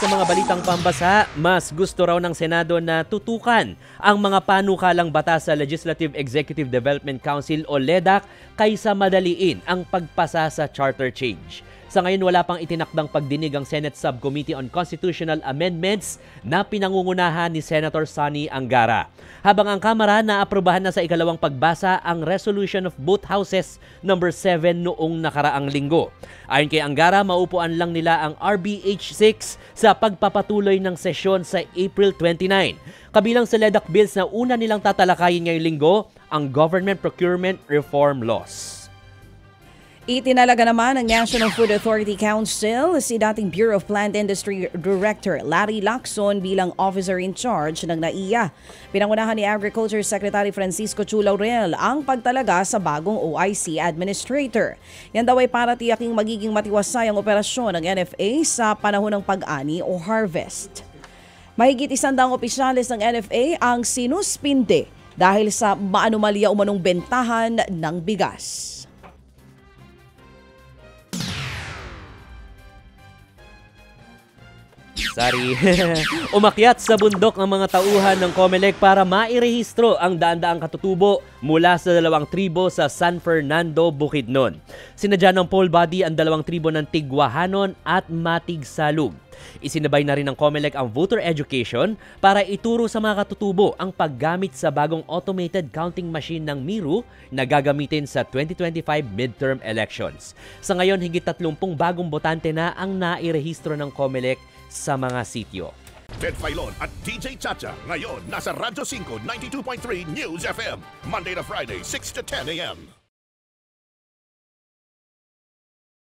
Sa mga balitang pambasa, mas gusto raw ng Senado na tutukan ang mga panukalang batas sa Legislative Executive Development Council o LEDAC kaysa madaliin ang pagpasa sa charter change. Sa ngayon, wala pang itinakdang pagdinig ang Senate Subcommittee on Constitutional Amendments na pinangungunahan ni Senator Sonny Angara. Habang ang Kamara naaprubahan na sa ikalawang pagbasa ang Resolution of Both Houses No. 7 noong nakaraang linggo. Ayon kay Angara, maupuan lang nila ang RBH 6 sa pagpapatuloy ng sesyon sa April 29. Kabilang sa LEDAC bills na una nilang tatalakayin ngayong linggo, ang Government Procurement Reform Laws. Itinalaga naman ng National Food Authority Council si dating Bureau of Plant Industry Director Larry Lacson bilang officer in charge ng NAIA. Pinangunahan ni Agriculture Secretary Francisco Chu Laurel ang pagtalaga sa bagong OIC Administrator. Yan daw ay para tiyaking magiging matiwasay ang operasyon ng NFA sa panahon ng pag-ani o harvest. Mahigit 100 opisyalis ng NFA ang sinuspinde dahil sa maanumalya umanong bentahan ng bigas. Umakyat sa bundok ang mga tauhan ng COMELEC para mairehistro ang daan-daang katutubo mula sa dalawang tribo sa San Fernando, Bukidnon. Sinadya ng poll body ang dalawang tribo ng Tigwahanon at Matigsalug. Isinabay na rin ng COMELEC ang voter education para ituro sa mga katutubo ang paggamit sa bagong automated counting machine ng Miru na gagamitin sa 2025 midterm elections. Sa ngayon, higit 30 bagong botante na ang nairehistro ng COMELEC sa mga sityo. Ted Filon at DJ Chacha ngayon nasa Radyo 5 92.3 News FM Monday to Friday 6 to 10 a.m.